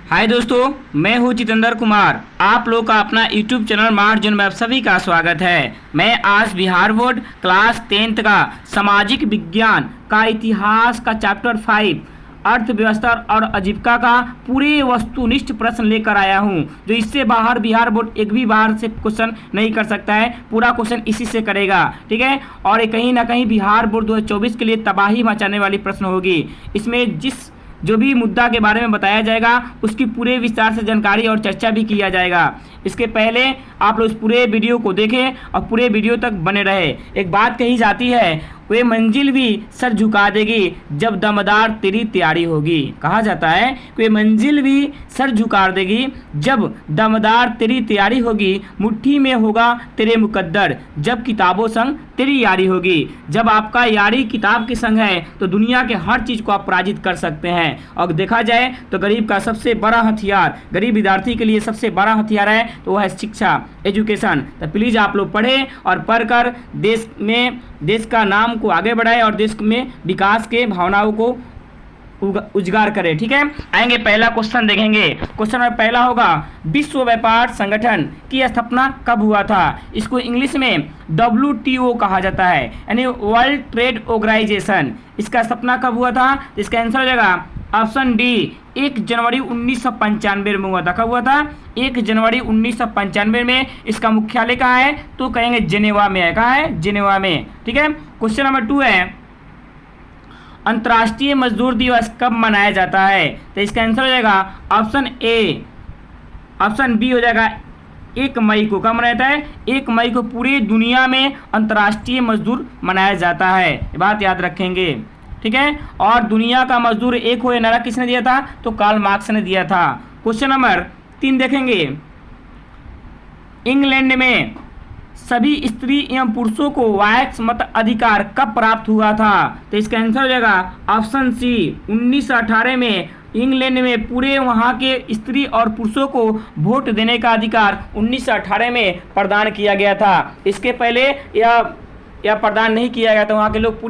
हाय दोस्तों, मैं हूँ जितेंद्र कुमार। आप लोग का अपना यूट्यूब चैनल मार्जिन में आप सभी का स्वागत है। मैं आज बिहार बोर्ड क्लास 10th का सामाजिक विज्ञान का इतिहास का चैप्टर 5 अर्थव्यवस्था और आजीविका का पूरे वस्तुनिष्ठ प्रश्न लेकर आया हूं, जो इससे बाहर बिहार बोर्ड एक भी बाहर से क्वेश्चन नहीं कर सकता है। पूरा क्वेश्चन इसी से करेगा, ठीक है। और ये कहीं ना कहीं बिहार बोर्ड 2024 के लिए तबाही मचाने वाली प्रश्न होगी। इसमें जो भी मुद्दा के बारे में बताया जाएगा उसकी पूरे विस्तार से जानकारी और चर्चा भी किया जाएगा। इसके पहले आप लोग इस पूरे वीडियो को देखें और पूरे वीडियो तक बने रहे। एक बात कही जाती है, वे मंजिल भी सर झुका देगी जब दमदार तेरी तैयारी होगी। कहा जाता है कि वे मंजिल भी सर झुका देगी जब दमदार तेरी तैयारी होगी। मुट्ठी में होगा तेरे मुकद्दर जब किताबों संग तेरी यारी होगी। जब आपका यारी किताब के संग है तो दुनिया के हर चीज़ को आप पराजित कर सकते हैं। और देखा जाए तो गरीब का सबसे बड़ा हथियार, गरीब विद्यार्थी के लिए सबसे बड़ा हथियार है तो वह है शिक्षा, एजुकेशन। तो प्लीज़ आप लोग पढ़ें और पढ़कर देश का नाम को आगे बढ़ाएं और देश में विकास के भावनाओं को उजागर करें, ठीक है। आएंगे, पहला क्वेश्चन देखेंगे। क्वेश्चन में पहला होगा, विश्व व्यापार संगठन की स्थापना कब हुआ था? इसको इंग्लिश में WTO कहा जाता है, यानी वर्ल्ड ट्रेड ऑर्गेनाइजेशन। इसका स्थापना कब हुआ था? इसका आंसर हो जाएगा ऑप्शन डी, 1 जनवरी 1995 में हुआ था। कब हुआ था? 1 जनवरी 1995 में। इसका मुख्यालय कहाँ है? तो कहेंगे जेनेवा में है। कहाँ है? जेनेवा में, ठीक है। क्वेश्चन नंबर 2 है, अंतर्राष्ट्रीय मजदूर दिवस कब मनाया जाता है? तो इसका आंसर हो जाएगा ऑप्शन ए, ऑप्शन बी हो जाएगा 1 मई को। कब मनाया जाता है? 1 मई को पूरी दुनिया में अंतर्राष्ट्रीय मजदूर मनाया जाता है। ये बात याद रखेंगे, ठीक है। और दुनिया का मजदूर एक हो, नारा किसने दिया था? तो कार्ल मार्क्स ने दिया था। क्वेश्चन नंबर 3 देखेंगे, इंग्लैंड में सभी स्त्री एवं पुरुषों को वाक मत अधिकार कब प्राप्त हुआ था? तो इसका आंसर हो जाएगा ऑप्शन सी, 1918 में इंग्लैंड में पूरे वहाँ के स्त्री और पुरुषों को वोट देने का अधिकार 1918 में प्रदान किया गया था। इसके पहले यह प्रदान नहीं किया गया था। वहाँ के लोग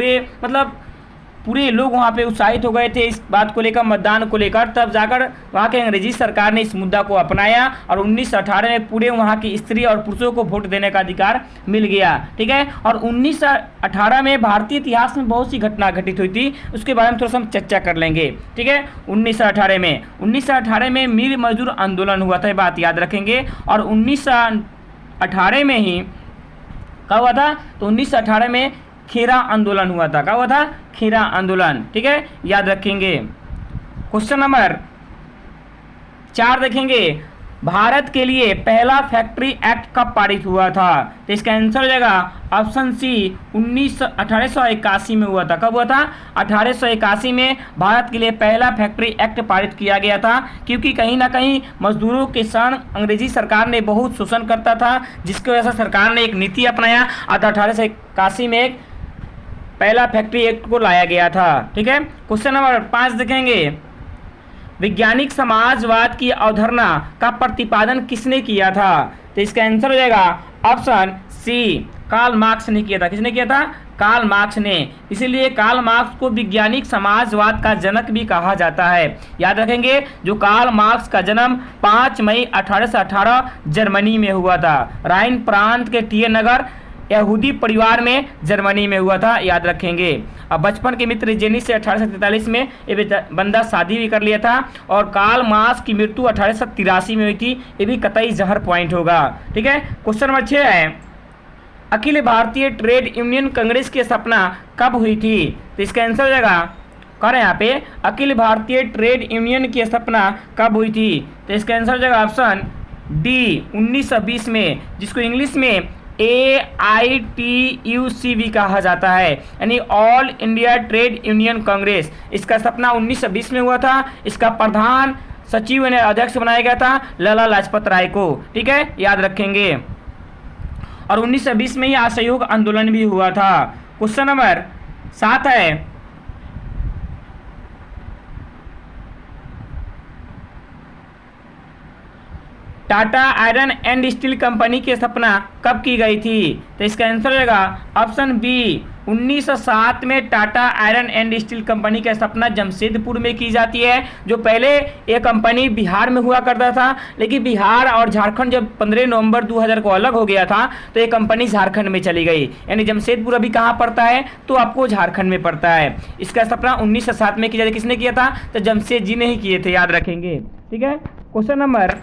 पूरे लोग वहाँ पे उत्साहित हो गए थे इस बात को लेकर, मतदान को लेकर। तब जाकर वहाँ के अंग्रेजी सरकार ने इस मुद्दा को अपनाया और 1918 में पूरे वहाँ की स्त्री और पुरुषों को वोट देने का अधिकार मिल गया, ठीक है। और 1918 में भारतीय इतिहास में बहुत सी घटना घटित हुई थी, उसके बारे में थोड़ा सा हम चर्चा कर लेंगे, ठीक है। 1918 में मिल मजदूर आंदोलन हुआ था, ये बात याद रखेंगे। और 1918 में ही कब हुआ था? तो 1918 में खेरा आंदोलन हुआ था। क्या हुआ था? खेरा आंदोलन, ठीक है, याद रखेंगे। क्वेश्चन नंबर 4 देखेंगे, भारत के लिए पहला फैक्ट्री एक्ट कब पारित हुआ था? तो इसका आंसर हो जाएगा ऑप्शन सी, 1881 में हुआ था। कब हुआ था? 1881 में भारत के लिए पहला फैक्ट्री एक्ट पारित किया गया था, क्योंकि कहीं ना कहीं मजदूरों के संग अंग्रेजी सरकार ने बहुत शोषण करता था, जिसकी वजह से सरकार ने एक नीति अपनाया और 1881 में एक पहला फैक्ट्री एक्ट को लाया गया था, ठीक है। क्वेश्चन नंबर 5 देखेंगे, वैज्ञानिक समाजवाद की अवधारणा का प्रतिपादन किसने किया था? तो इसका आंसर हो जाएगा ऑप्शन सी, कार्ल मार्क्स ने किया था। किसने किया था? कार्ल मार्क्स ने। इसीलिए कार्ल मार्क्स को वैज्ञानिक समाजवाद का जनक भी कहा जाता है। याद रखेंगे, जो कार्ल मार्क्स का जन्म 5 मई 1818 जर्मनी में हुआ था। राइन प्रांत के टीए नगर यहूदी परिवार में जर्मनी में हुआ था, याद रखेंगे। अब बचपन के मित्र जेनी से 1843 में ये बंदा शादी भी कर लिया था। और कार्ल मार्क्स की मृत्यु 1883 में हुई थी। ये भी कतई जहर पॉइंट होगा, ठीक है। क्वेश्चन नंबर 6 है, अखिल भारतीय ट्रेड यूनियन कांग्रेस की स्थापना कब हुई थी? तो इसका आंसर हो जाएगा, कह रहे हैं यहाँ पे, अखिल भारतीय ट्रेड यूनियन की स्थापना कब हुई थी? तो इसका आंसर हो जाएगा ऑप्शन डी, 1920 में, जिसको इंग्लिश में AITUC भी कहा जाता है, यानी all India trade union Congress. इसका स्थापना 1920 में हुआ था। इसका प्रधान सचिव ने अध्यक्ष बनाया गया था लाला लाजपत राय को, ठीक है, याद रखेंगे। और 1920 में ही असहयोग आंदोलन भी हुआ था। क्वेश्चन नंबर 7 है, Tata iron and steel company की स्थापना कब की गई थी? तो इसका आंसर हो जाएगा ऑप्शन बी, 1907 में Tata iron and steel company की स्थापना जमशेदपुर में की जाती है। जो पहले ये कंपनी बिहार में हुआ करता था, लेकिन बिहार और झारखंड जब 15 नवंबर 2000 को अलग हो गया था तो ये कंपनी झारखंड में चली गई। यानी जमशेदपुर अभी कहाँ पड़ता है? तो आपको झारखंड में पड़ता है। इसका स्थापना 1907 में की जाती है। किसने किया था? तो जमशेद जी ने ही किए थे, याद रखेंगे। ठीक है, क्वेश्चन नंबर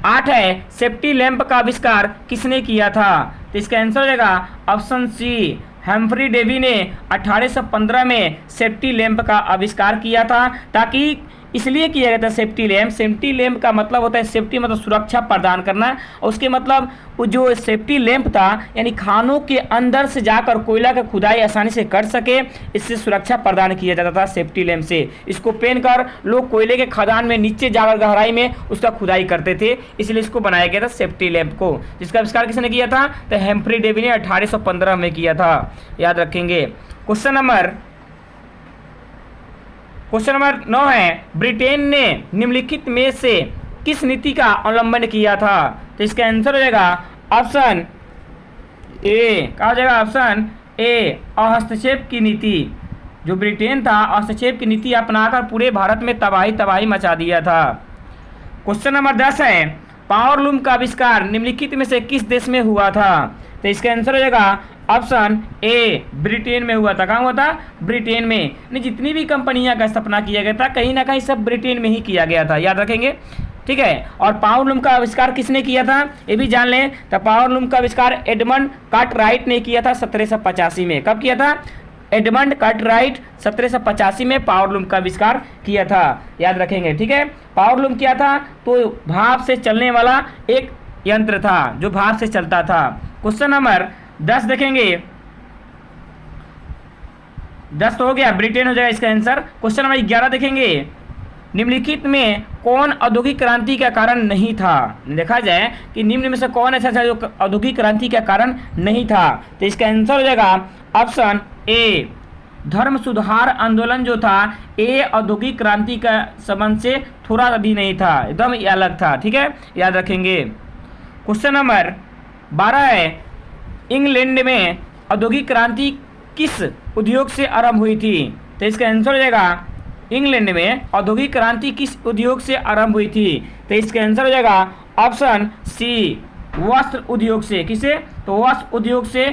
8 है, सेफ्टी लैंप का आविष्कार किसने किया था? तो इसका आंसर हो जाएगा ऑप्शन सी, हम्फ्री डेवी ने 1815 में सेफ्टी लैंप का आविष्कार किया था। ताकि इसलिए किया गया था सेफ्टी लैंप का मतलब होता है सेफ्टी मतलब सुरक्षा प्रदान करना, और उसके मतलब वो जो सेफ्टी लैंप था यानी खानों के अंदर से जाकर कोयला का खुदाई आसानी से कर सके, इससे सुरक्षा प्रदान किया जाता था सेफ्टी लैंप से। इसको पहनकर लोग कोयले के खदान में नीचे जाकर गहराई में उसका खुदाई करते थे, इसलिए इसको बनाया गया था सेफ्टी लैंप को। जिसका आविष्कार किसने किया था? तो हम्फ्री डेवी ने 1815 में किया था, याद रखेंगे। क्वेश्चन नंबर 9 है, ब्रिटेन ने निम्नलिखित में से किस नीति का अवलंबन किया था? तो इसका आंसर हो जाएगा ऑप्शन ए, कहा जाएगा ऑप्शन ए, हस्तक्षेप की नीति। जो ब्रिटेन था हस्तक्षेप की नीति अपनाकर पूरे भारत में तबाही मचा दिया था। क्वेश्चन नंबर 10 है, पावर लूम का आविष्कार निम्नलिखित में से किस देश में हुआ था? तो इसका आंसर हो जाएगा ऑप्शन ए, ब्रिटेन में हुआ था। कहाँ हुआ था? ब्रिटेन में। नहीं, जितनी भी कंपनियां का स्थापना किया गया था कहीं ना कहीं सब ब्रिटेन में ही किया गया था, याद रखेंगे। ठीक है, और पावर लूम का आविष्कार किसने किया था ये भी जान लें। तो पावर लूम का आविष्कार एडमंड कार्टराइट ने किया था 1785 में। कब किया था? एडमंड कार्टराइट 1785 में पावर लूम का आविष्कार किया था, याद रखेंगे। ठीक है, पावर लूम क्या था? तो भाप से चलने वाला एक यंत्र था जो भाप से चलता था। क्वेश्चन नंबर 10 देखेंगे, 10 तो हो गया, ब्रिटेन हो जाएगा इसका आंसर। क्वेश्चन नंबर 11 देखेंगे, निम्नलिखित में कौन औद्योगिक क्रांति का कारण नहीं था? देखा जाए कि निम्न में से कौन ऐसा था जो औद्योगिक क्रांति का कारण नहीं था? तो इसका आंसर हो जाएगा ऑप्शन ए, धर्म सुधार आंदोलन जो था ये औद्योगिक क्रांति का संबंध से थोड़ा भी नहीं था, एकदम अलग था। ठीक है, याद रखेंगे। क्वेश्चन नंबर 12 है, इंग्लैंड में औद्योगिक क्रांति किस उद्योग से आरंभ हुई थी? तो इसका आंसर हो जाएगा इंग्लैंड में औद्योगिक क्रांति किस उद्योग से आरंभ हुई थी? तो इसका आंसर हो जाएगा ऑप्शन सी, वस्त्र उद्योग से। किसे? तो वस्त्र उद्योग से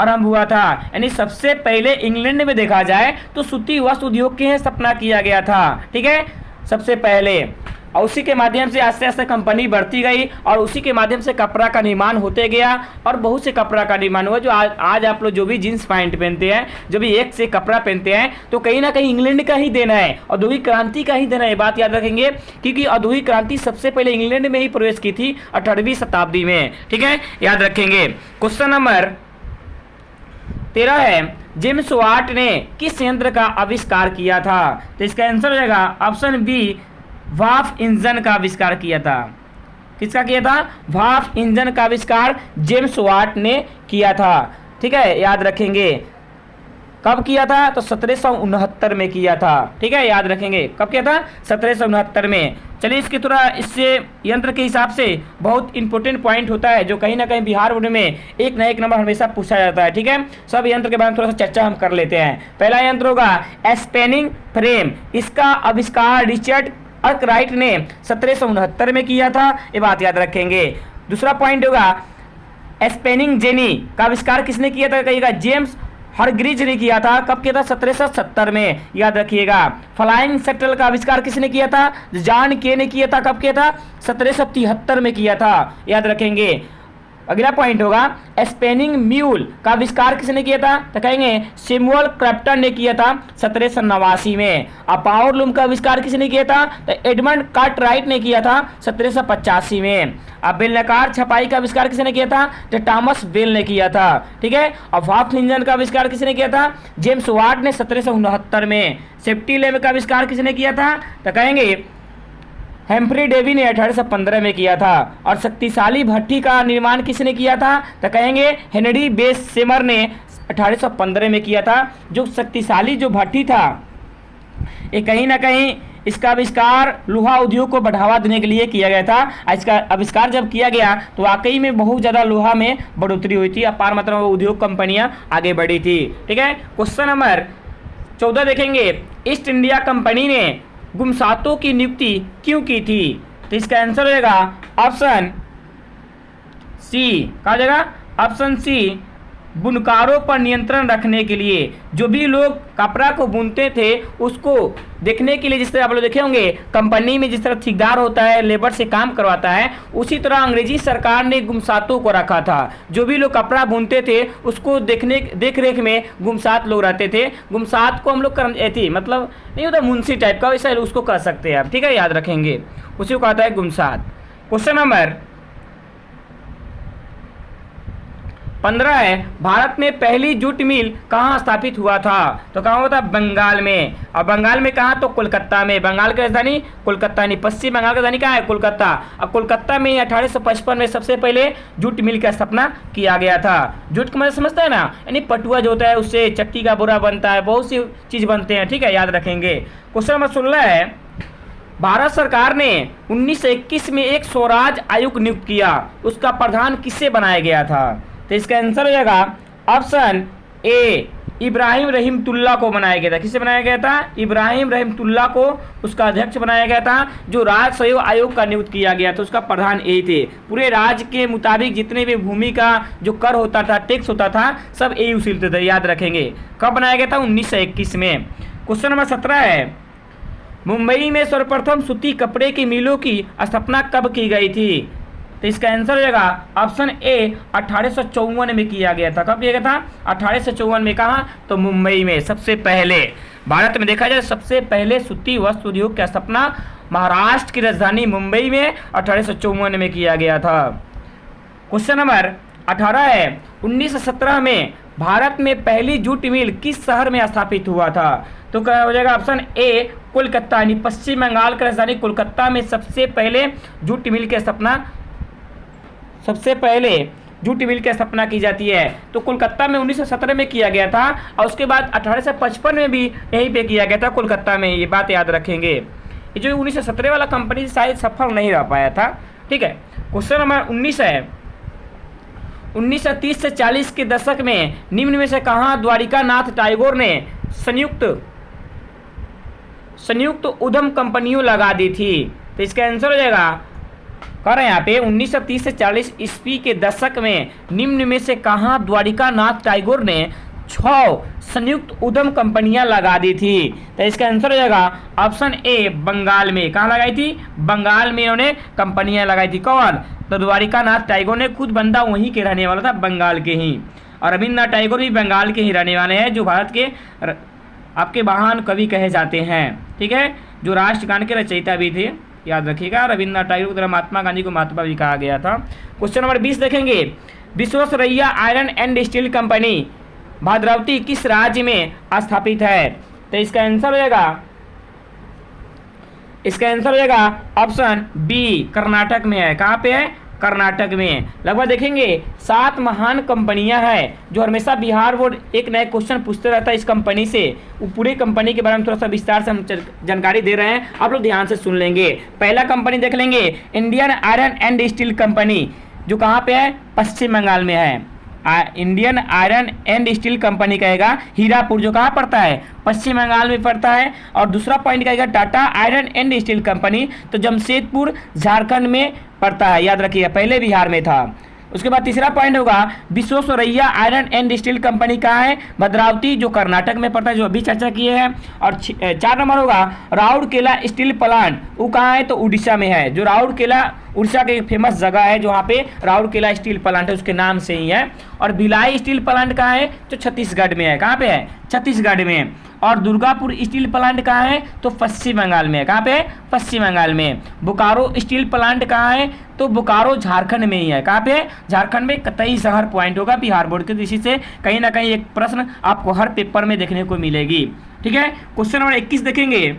आरंभ हुआ था। यानी सबसे पहले इंग्लैंड में देखा जाए तो सूती वस्त्र उद्योग की स्थापना किया गया था। ठीक है, सबसे पहले, और उसी के माध्यम से आस्ते आस्ते कंपनी बढ़ती गई और उसी के माध्यम से कपड़ा का निर्माण होते गया और बहुत से कपड़ा का निर्माण हुआ। जो आज आप लोग जो भी जींस पैंट पहनते हैं, जो भी एक से कपड़ा पहनते हैं, तो कहीं ना कहीं इंग्लैंड का ही देना है, औद्योगिक क्रांति का ही देना है। बात याद रखेंगे, क्योंकि औद्योगिक क्रांति सबसे पहले इंग्लैंड में ही प्रवेश की थी 18वीं शताब्दी में। ठीक है, याद रखेंगे। क्वेश्चन नंबर 13 है, जेम्स वाट ने किस यंत्र का आविष्कार किया था? तो इसका आंसर हो जाएगा ऑप्शन बी, भाप इंजन का आविष्कार किया था। किसका किया था? भाप इंजन का आविष्कार जेम्स वाट ने किया था। ठीक है, याद रखेंगे। कब किया था? तो 1769 में किया था। ठीक है, याद रखेंगे। कब किया था? 1769 में। चलिए, इसके थोड़ा इससे यंत्र के हिसाब से बहुत इंपॉर्टेंट पॉइंट होता है जो कहीं ना कहीं बिहार बोर्ड में एक ना एक नंबर हमेशा पूछा जाता है। ठीक है, सब यंत्र के बारे में थोड़ा सा चर्चा हम कर लेते हैं। पहला यंत्र होगा स्पिनिंग फ्रेम। इसका आविष्कार रिचर्ड आर्कराइट ने 1769 में किया था, ये बात याद रखेंगे। दूसरा पॉइंट होगा स्पिनिंग जेनी का आविष्कार किसने किया था? कहिएगा जेम्स हरग्रीज ने किया था। कब किया था? 1770 में, याद रखिएगा। फ्लाइंग शटल का आविष्कार किसने किया था? जॉन के ने किया था। कब किया था? 1773 में किया था, याद रखेंगे। अगला पॉइंट होगा स्पिनिंग म्यूल का आविष्कार किसने किया था? तो कहेंगे सैमुअल क्रॉम्पटन ने किया था 1789 में। अब पावर लूम का आविष्कार किसने किया था? तो एडमंड कार्टराइट ने किया था 1785 में। अब बेलनाकार छपाई का आविष्कार किसने किया था? तो थॉमस बेल ने किया था। ठीक है, और भाप इंजन का आविष्कार किसने किया था? जेम्स वाट ने 1769 में। सेफ्टी लैंप का आविष्कार किसने किया था? तो कहेंगे हम्फ्री डेवी ने 1815 में किया था। और शक्तिशाली भट्टी का निर्माण किसने किया था? तो कहेंगे हेनरी बेसमेर ने 1815 में किया था। जो शक्तिशाली जो भट्टी था ये कहीं ना कहीं इसका आविष्कार लोहा उद्योग को बढ़ावा देने के लिए किया गया था। इसका आविष्कार जब किया गया तो वाकई में बहुत ज़्यादा लोहा में बढ़ोतरी हुई थी, अपार मात्रा में उद्योग कंपनियां आगे बढ़ी थी। ठीक है, क्वेश्चन नंबर 14 देखेंगे, ईस्ट इंडिया कंपनी ने गुमसातों की नियुक्ति क्यों की थी? तो इसका आंसर हो जाएगा ऑप्शन सी। कहा जाएगा ऑप्शन सी, बुनकारों पर नियंत्रण रखने के लिए। जो भी लोग कपड़ा को बुनते थे उसको देखने के लिए, जिस तरह आप लोग देखे होंगे कंपनी में जिस तरह ठेकेदार होता है, लेबर से काम करवाता है, उसी तरह अंग्रेजी सरकार ने गुमसातों को रखा था। जो भी लोग कपड़ा बुनते थे उसको देख रेख में गुमसात लोग रहते थे। गुमसात को हम लोग मतलब नहीं होता मुंशी टाइप का, वैसा उसको कह सकते हैं आप। ठीक है, याद रखेंगे, उसी को कहता है गुमसात। क्वेश्चन नंबर 15 है, भारत में पहली जूट मिल कहाँ स्थापित हुआ था? तो कहाँ हुआ था? बंगाल में। और बंगाल में कहाँ? तो कोलकाता में। बंगाल की राजधानी कोलकाता नहीं, पश्चिम बंगाल की राजधानी कहाँ है? कोलकाता। और कोलकाता में 1855 में सबसे पहले जूट मिल का स्थापना किया गया था। जूट को मतलब समझता है ना, यानी पटुआ जो होता है उससे चट्टी का बोरा बनता है, बहुत सी चीज़ बनते हैं। ठीक है, याद रखेंगे। क्वेश्चन नंबर 16 है, भारत सरकार ने 1921 में एक स्वराज आयोग नियुक्त किया, उसका प्रधान किससे बनाया गया था? तो इसका आंसर हो जाएगा ऑप्शन ए, इब्राहिम रहीमतुल्लाह को बनाया गया था। किससे बनाया गया था? इब्राहिम रहीमतुल्लाह को उसका अध्यक्ष बनाया गया था। जो राज्य सहयोग आयोग का नियुक्त किया गया था उसका प्रधान यही थे। पूरे राज्य के मुताबिक जितने भी भूमि का जो कर होता था, टैक्स होता था, सब यही उसीलते थे। याद रखेंगे। कब बनाया गया था? 1921 में। क्वेश्चन नंबर 17 है, मुंबई में सर्वप्रथम सूती कपड़े की मिलों की स्थापना कब की गई थी? तो इसका आंसर हो जाएगा ऑप्शन ए, 1854 में किया गया था। कब किया गया था? 1854 में। कहाँ? तो मुंबई में। सबसे पहले भारत में देखा जाए सबसे पहले सूती वस्त्र उद्योग की स्थापना महाराष्ट्र की राजधानी मुंबई में 1854 में किया गया था। क्वेश्चन नंबर 18 है, 1917 में भारत में पहली जूट मिल किस शहर में स्थापित हुआ था? तो क्या हो जाएगा? ऑप्शन ए, कोलकाता, यानी पश्चिम बंगाल की राजधानी कोलकाता में सबसे पहले जूट मिल की स्थापना की जाती है। तो कोलकाता में 1917 में किया गया था और उसके बाद 1855 में भी यहीं पे किया गया था, कोलकाता में। ये बात याद रखेंगे। ये जो 1917 वाला कंपनी शायद सफल नहीं रह पाया था। ठीक है, क्वेश्चन नंबर 19 है, 1930 से 40 के दशक में निम्न में से कहाँ द्वारिका नाथ टैगोर ने संयुक्त उद्यम कंपनियों लगा दी थी? तो इसका आंसर हो जाएगा, कह रहे हैं यहाँ पे 1930 से 40 ईस्वी के दशक में निम्न में से कहाँ द्वारिका नाथ टैगोर ने 6 संयुक्त उद्यम कंपनियां लगा दी थी? तो इसका आंसर हो जाएगा ऑप्शन ए, बंगाल में। कहाँ लगाई थी? बंगाल में इन्होंने कंपनियां लगाई थी। कौन? तो द्वारिका नाथ टैगोर ने, खुद बंदा वहीं के रहने वाला था, बंगाल के ही। और रविन्द्रनाथ टैगोर भी बंगाल के ही रहने वाले हैं, जो भारत के आपके महान कवि कहे जाते हैं। ठीक है, जो राष्ट्रगान के रचयिता भी थे। याद रखिएगा, रविन्द्रनाथ टैगोर की तरह महात्मा गांधी को महात्मा भी कहा गया था। क्वेश्चन नंबर 20 देखेंगे, Visvesvaraya iron and steel company Bhadravati किस राज्य में स्थापित है? तो इसका आंसर हो जाएगा ऑप्शन बी, कर्नाटक में है। कहाँ पे है? कर्नाटक में। लगभग देखेंगे 7 महान कंपनियां हैं जो हमेशा बिहार बोर्ड एक नए क्वेश्चन पूछते रहता है इस कंपनी से। वो पूरी कंपनी के बारे में थोड़ा सा विस्तार से हम जानकारी दे रहे हैं, आप लोग ध्यान से सुन लेंगे। पहला कंपनी देख लेंगे, Indian iron and steel company, जो कहाँ पे है? पश्चिम बंगाल में है। Indian iron and steel company कहेगा हीरापुर, जो कहाँ पड़ता है? पश्चिम बंगाल में पड़ता है। और दूसरा पॉइंट कहेगा Tata iron and steel company, तो जमशेदपुर झारखंड में पड़ता है। याद रखिएगा, पहले बिहार में था। उसके बाद तीसरा पॉइंट होगा Visvesvaraya iron and steel company कहाँ है? भद्रावती, जो कर्नाटक में पड़ता है, जो अभी चर्चा किए हैं। और 4 नंबर होगा राउरकेला स्टील प्लांट, वो कहाँ है? तो उड़ीसा में है। जो राउरकेला उड़ीसा की एक फेमस जगह है, जो वहाँ पे राउरकेला स्टील प्लांट है, उसके नाम से ही है। और भिलाई स्टील प्लांट कहाँ है? तो छत्तीसगढ़ में है। कहाँ पे है? छत्तीसगढ़ में। और दुर्गापुर स्टील प्लांट कहाँ है? तो पश्चिम बंगाल में है। कहाँ पे है? पश्चिम बंगाल में। बोकारो स्टील प्लांट कहाँ है? तो बोकारो झारखंड में ही है। कहाँ पे? झारखंड में। कतई शहर पॉइंट होगा बिहार बोर्ड के दृष्टि से, कहीं ना कहीं एक प्रश्न आपको हर पेपर में देखने को मिलेगी। ठीक है, क्वेश्चन नंबर 21 देखेंगे,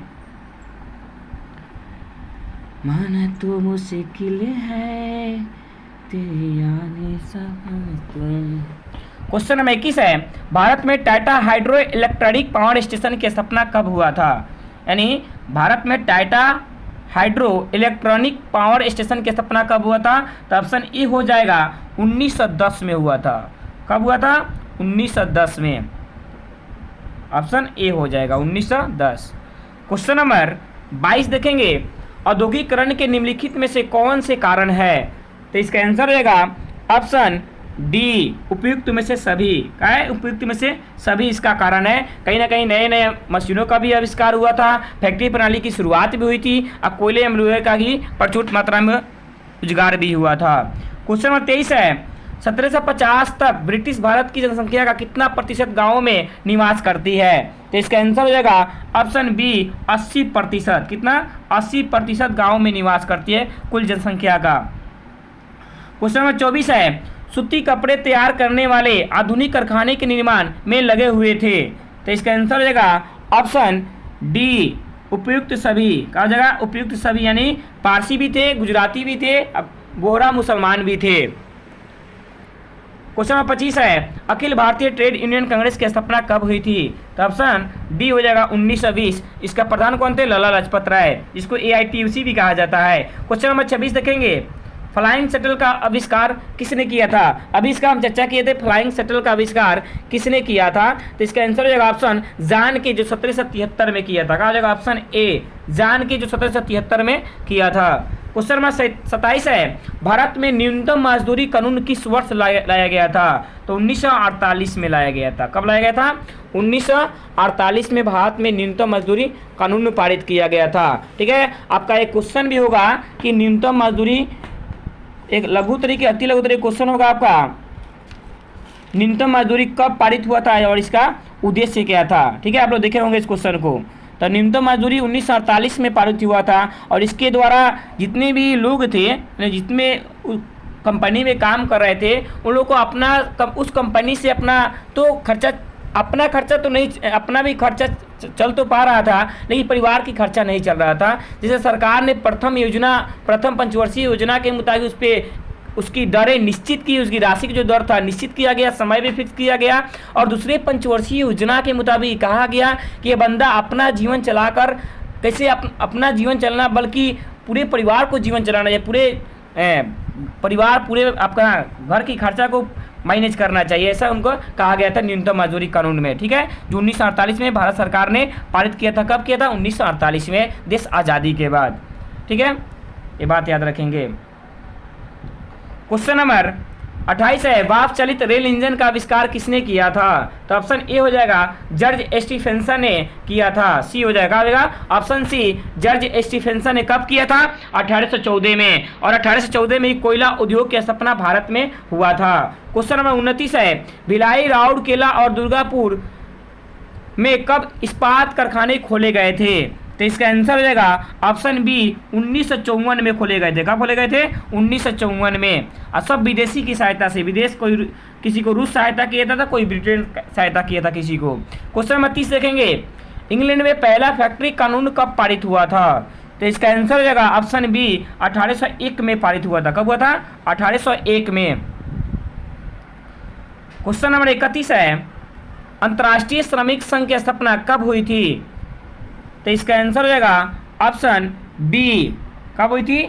माना तो मुश्किल है तेरी आने तुम। क्वेश्चन नंबर 21 है, भारत में Tata hydro electric power station की स्थापना कब हुआ था? यानी भारत में Tata hydro electronic power station की स्थापना कब हुआ था? तो ऑप्शन ए हो जाएगा 1910 में हुआ था। कब हुआ था? 1910 में। ऑप्शन ए हो जाएगा 1910। क्वेश्चन नंबर 22 देखेंगे, औद्योगिकरण के निम्नलिखित में से कौन से कारण है? तो इसका आंसर हो जाएगा ऑप्शन डी, उपयुक्त में से सभी। क्या है? उपयुक्त में से सभी इसका कारण है। कहीं ना कहीं नए नए मशीनों का भी आविष्कार हुआ था, फैक्ट्री प्रणाली की शुरुआत भी हुई थी, और कोयले एवं लोहे का ही प्रचुर मात्रा में रोजगार भी हुआ था। क्वेश्चन नंबर 23 है, 1750 तक ब्रिटिश भारत की जनसंख्या का कितना प्रतिशत गाँव में निवास करती है? तो इसका आंसर हो जाएगा ऑप्शन बी 80%। कितना? 80% गाँव में निवास करती है कुल जनसंख्या का। क्वेश्चन नंबर 24 है, सूती कपड़े तैयार करने वाले आधुनिक कारखाने के निर्माण में लगे हुए थे। तो इसका आंसर हो जाएगा ऑप्शन डी, उपयुक्त सभी। क्या हो जाएगा? उपयुक्त सभी, यानी पारसी भी थे, गुजराती भी थे, बोहरा मुसलमान भी थे। क्वेश्चन नंबर 25 है, अखिल भारतीय ट्रेड यूनियन कांग्रेस की स्थापना कब हुई थी? तो ऑप्शन डी हो जाएगा 1920। इसका प्रधान कौन थे? लाला लाजपत राय, जिसको AITUC भी कहा जाता है। क्वेश्चन नंबर 26 देखेंगे, फ्लाइंग शटल का आविष्कार किसने किया था? अभी इसका हम चर्चा किए थे, फ्लाइंग शटल का आविष्कार किसने किया था? तो इसका आंसर हो जाएगा ऑप्शन जान के, जो 1773 में किया था। कहा जाएगा ऑप्शन ए, जान के, जो 1773 में किया था। क्वेश्चन नंबर 27 है, भारत में न्यूनतम मजदूरी कानून किस वर्ष लाया गया था? तो 1948 में लाया गया था। कब लाया गया था? 1948 में भारत में न्यूनतम मजदूरी कानून पारित किया गया था। ठीक है, आपका एक क्वेश्चन भी होगा कि न्यूनतम मजदूरी, एक लघु तरीके अति लघु तरीके क्वेश्चन होगा आपका, न्यूनतम मजदूरी कब पारित हुआ था और इसका उद्देश्य क्या था? ठीक है, आप लोग देखे होंगे इस क्वेश्चन को। तो न्यूनतम मजदूरी 1948 में पारित हुआ था, और इसके द्वारा जितने भी लोग थे, जितने कंपनी में काम कर रहे थे, उन लोगों को अपना उस कंपनी से अपना खर्चा तो नहीं, अपना भी खर्चा चल तो पा रहा था, लेकिन परिवार की खर्चा नहीं चल रहा था। जैसे सरकार ने प्रथम पंचवर्षीय योजना के मुताबिक उस पर उसकी दरें निश्चित की, उसकी राशि का जो दर था निश्चित किया गया, समय भी फिक्स किया गया, और दूसरे पंचवर्षीय योजना के मुताबिक कहा गया कि ये बंदा अपना जीवन चलाकर कैसे अपना जीवन चलना, बल्कि पूरे परिवार को जीवन चलाना चाहिए, पूरे आपका घर की खर्चा को मैनेज करना चाहिए, ऐसा उनको कहा गया था न्यूनतम मजदूरी कानून में। ठीक है, जो 1948 में भारत सरकार ने पारित किया था। कब किया था? 1948 में, देश आज़ादी के बाद। ठीक है, ये बात याद रखेंगे। क्वेश्चन नंबर 28 है, वाष्प चलित रेल इंजन का आविष्कार किसने किया था? तो ऑप्शन ए हो जाएगा जॉर्ज स्टीफेंसन ने किया था। सी हो जाएगा, ऑप्शन सी, जॉर्ज स्टीफेंसन ने कब किया था? 1814 में, और 1814 में ही कोयला उद्योग की स्थापना भारत में हुआ था। क्वेश्चन नंबर 29 है, भिलाई, राउरकेला और दुर्गापुर में कब इस्पात कारखाने खोले गए थे? तो इसका आंसर हो जाएगा ऑप्शन बी 1954 में खोले गए थे। कब खोले गए थे? 1954 में, और सब विदेशी की सहायता से। विदेश कोई किसी को रूस सहायता किया था, कोई ब्रिटेन सहायता किया था किसी को। क्वेश्चन नंबर 30 देखेंगे, इंग्लैंड में पहला फैक्ट्री कानून कब पारित हुआ था? तो इसका आंसर हो जाएगा ऑप्शन बी 1801 में पारित हुआ था। कब हुआ था? 1801 में। क्वेश्चन नंबर 31 है, अंतर्राष्ट्रीय श्रमिक संघ की स्थापना कब हुई थी? तो इसका आंसर हो जाएगा ऑप्शन बी, कब हुई थी?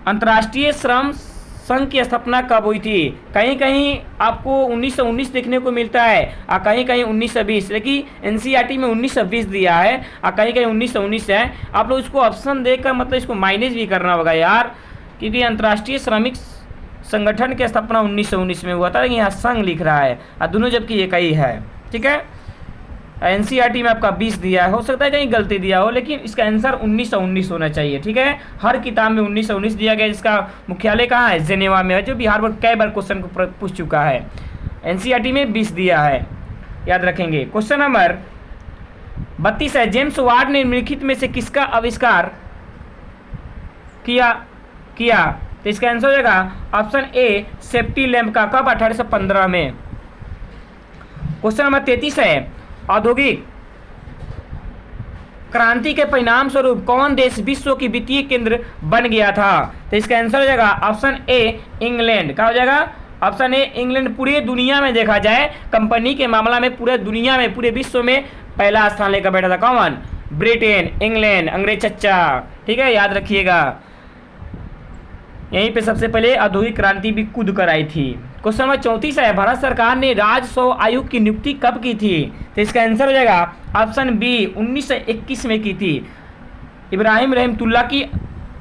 अंतर्राष्ट्रीय श्रम संघ की स्थापना कब हुई थी? कहीं कहीं आपको 1919 देखने को मिलता है, और कहीं कहीं 1920, लेकिन NCERT में 1920 दिया है, और कहीं कहीं 1919 है। आप लोग इसको ऑप्शन देकर मतलब इसको माइनस भी करना होगा यार, क्योंकि अंतर्राष्ट्रीय श्रमिक संगठन की स्थापना 1919 में हुआ था, लेकिन यहाँ संघ लिख रहा है, और दोनों जबकि एक ही है। ठीक है, NCERT में आपका 20 दिया है, हो सकता है कहीं गलती दिया हो, लेकिन इसका आंसर 1919 होना चाहिए। ठीक है, हर किताब में 1919 दिया गया, जिसका मुख्यालय कहाँ है? जेनेवा में है, जो बिहार बोर्ड कई बार क्वेश्चन को पूछ चुका है। NCERT में 20 दिया है, याद रखेंगे। क्वेश्चन नंबर 32 है, जेम्स वाट ने निम्नलिखित में से किसका आविष्कार किया? तो इसका आंसर हो जाएगा ऑप्शन ए, सेफ्टी लैंप का। कब? 1815 में। क्वेश्चन नंबर 33 है, औद्योगिक क्रांति के परिणाम स्वरूप कौन देश विश्व की वित्तीय केंद्र बन गया था? तो इसका आंसर हो जाएगा ऑप्शन ए, इंग्लैंड। क्या हो जाएगा? Option A, England. पूरे दुनिया में देखा जाए कंपनी के मामला में पूरे दुनिया में, पूरे विश्व में पहला स्थान लेकर बैठा था। कौन? ब्रिटेन, इंग्लैंड, अंग्रेज चच्चा। ठीक है, याद रखिएगा। यहीं पे सबसे पहले औद्योगिक क्रांति भी कूद कर आई थी। क्वेश्चन नंबर 34 है, भारत सरकार ने राजस्व आयोग की नियुक्ति कब की थी? तो इसका आंसर हो जाएगा ऑप्शन बी 1921 में की थी। इब्राहिम रहमतुल्लाह की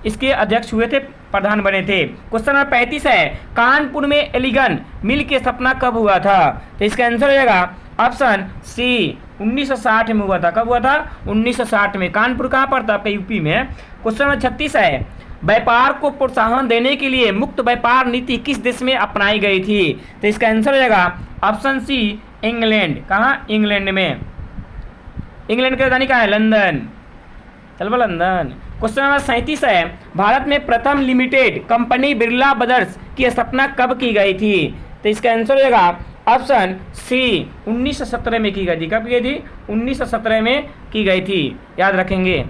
इसके अध्यक्ष हुए थे, प्रधान बने थे। क्वेश्चन नंबर 35 है, कानपुर में एलिगन मिल की स्थापना कब हुआ था? तो इसका आंसर हो जाएगा ऑप्शन सी 1960 में हुआ था। कब हुआ था? 1960 में। कानपुर कहाँ पर था? आपका यूपी में। क्वेश्चन नंबर 36 है, व्यापार को प्रोत्साहन देने के लिए मुक्त व्यापार नीति किस देश में अपनाई गई थी? तो इसका आंसर हो जाएगा ऑप्शन सी इंग्लैंड। कहाँ? इंग्लैंड में। इंग्लैंड की राजधानी कहाँ है? लंदन। चल बा लंदन। क्वेश्चन नंबर 37 है, भारत में प्रथम लिमिटेड कंपनी बिरला ब्रदर्स की स्थापना कब की गई थी? तो इसका आंसर हो जाएगा ऑप्शन सी 1917 में की गई थी। कब की गई थी? 1917 में की गई थी, याद रखेंगे।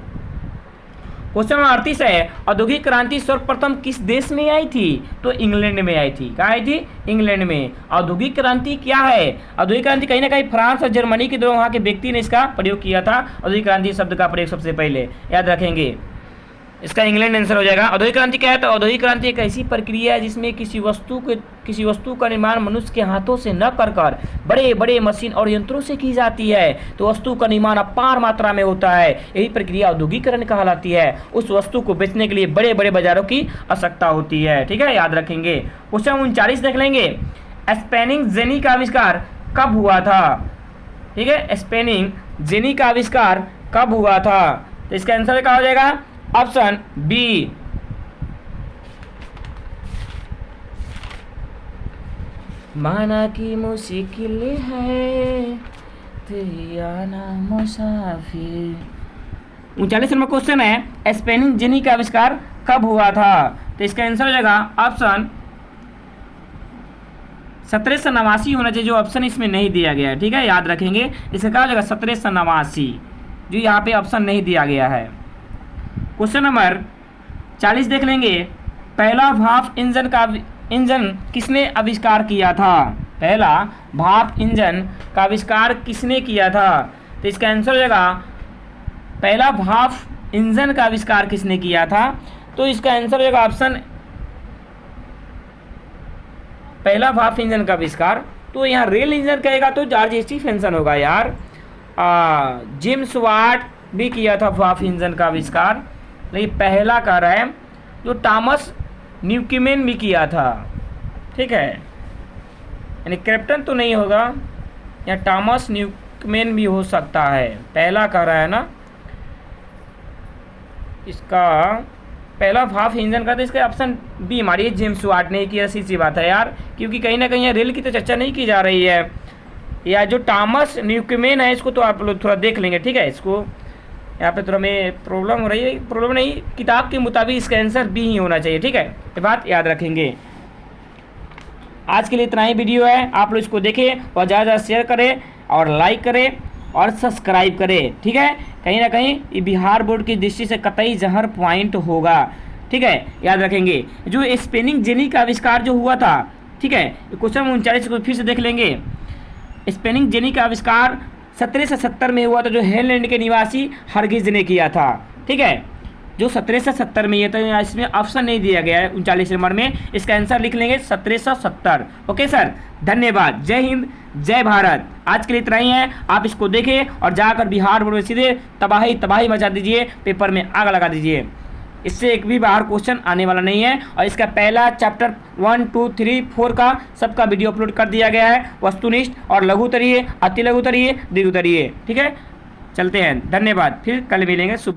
क्वेश्चन नंबर 38 है, औद्योगिक क्रांति सर्वप्रथम किस देश में आई थी? तो इंग्लैंड में आई थी। कहाँ आई थी? इंग्लैंड में। औद्योगिक क्रांति क्या है? औद्योगिक क्रांति कहीं ना कहीं फ्रांस और जर्मनी के दोनों वहाँ के व्यक्ति ने इसका प्रयोग किया था। औद्योगिक क्रांति शब्द का प्रयोग सबसे पहले, याद रखेंगे। इसका इंग्लैंड आंसर हो जाएगा। औद्योगिक क्रांति क्या है? तो औद्योगिक क्रांति एक ऐसी प्रक्रिया है जिसमें किसी वस्तु का निर्माण मनुष्य के हाथों से न कर बड़े बड़े मशीन और यंत्रों से की जाती है। तो वस्तु का निर्माण अपार मात्रा में होता है, यही प्रक्रिया औद्योगिकरण कहलाती है। उस वस्तु को बेचने के लिए बड़े बड़े बाजारों की आवश्यकता होती है। ठीक है, याद रखेंगे। क्वेश्चन 39 देख लेंगे, स्पेनिंग जेनी का आविष्कार कब हुआ था? ठीक है, स्पेनिंग जेनी का आविष्कार कब हुआ था? तो इसका आंसर क्या हो जाएगा? ऑप्शन बी माना की मुश्किल है तेरी आना मुसाफिर। 39 नंबर क्वेश्चन है, स्पेनिंग जेनी का आविष्कार कब हुआ था? तो इसका आंसर हो जाएगा ऑप्शन 1789 होना चाहिए, जो ऑप्शन इसमें नहीं दिया गया है। ठीक है, याद रखेंगे। इसका क्या हो जाएगा? 1789, जो यहाँ पे ऑप्शन नहीं दिया गया है। क्वेश्चन नंबर 40 देख लेंगे, पहला भाप इंजन किसने आविष्कार किया था? पहला भाप इंजन का आविष्कार किसने किया था? तो इसका आंसर हो जाएगा पहला भाप इंजन का आविष्कार किसने किया था? तो इसका आंसर हो जाएगा ऑप्शन पहला भाप इंजन का आविष्कार। तो यहाँ रेल इंजन कहेगा तो जॉर्ज स्टीफेंसन होगा यार। जेम्स वाट भी किया था भाप इंजन का आविष्कार, लेकिन पहला कह रहा है जो टॉमस न्यूकैमन भी किया था। ठीक है, यानी कैप्टन तो नहीं होगा, या टॉमस न्यूकैमन भी हो सकता है। पहला कह रहा है ना, इसका पहला भाप इंजन का, तो इसका ऑप्शन बी मारिए, जेम्स वाट ने किया। सी बात है यार, क्योंकि कहीं ना कहीं रेल की तो चर्चा नहीं की जा रही है। या जो टॉमस न्यूकैमन है, इसको तो आप लोग थोड़ा देख लेंगे। ठीक है, इसको यहाँ पे थोड़ा में प्रॉब्लम हो रही है, प्रॉब्लम नहीं, किताब के मुताबिक इसका आंसर बी ही होना चाहिए। ठीक है, ये बात याद रखेंगे। आज के लिए इतना ही वीडियो है, आप लोग इसको देखें और ज़्यादा शेयर करें और लाइक करें और सब्सक्राइब करें। ठीक है, कहीं ना कहीं ये बिहार बोर्ड की दृष्टि से कतई जहर पॉइंट होगा। ठीक है, याद रखेंगे। जो स्पेनिंग जेनी का आविष्कार जो हुआ था, ठीक है, क्वेश्चन 39 को फिर से देख लेंगे। स्पेनिंग जेनी का आविष्कार 1770 में हुआ था, जो हेलैंड के निवासी हरगिज ने किया था। ठीक है, जो 1770 में ये तो इसमें ऑप्शन नहीं दिया गया है 39 नंबर में, इसका आंसर लिख लेंगे 1770। ओके सर, धन्यवाद। जय हिंद, जय भारत। आज के लिए इतना ही है, आप इसको देखें और जाकर बिहार बोर्ड में सीधे तबाही मचा दीजिए, पेपर में आग लगा दीजिए। इससे एक भी बाहर क्वेश्चन आने वाला नहीं है। और इसका पहला चैप्टर 1, 2, 3, 4 का सबका वीडियो अपलोड कर दिया गया है, वस्तुनिष्ठ और लघु तरीय, अति लघु तरीय, दीर्घ तरीय। ठीक है, चलते हैं, धन्यवाद। फिर कल मिलेंगे सुबह।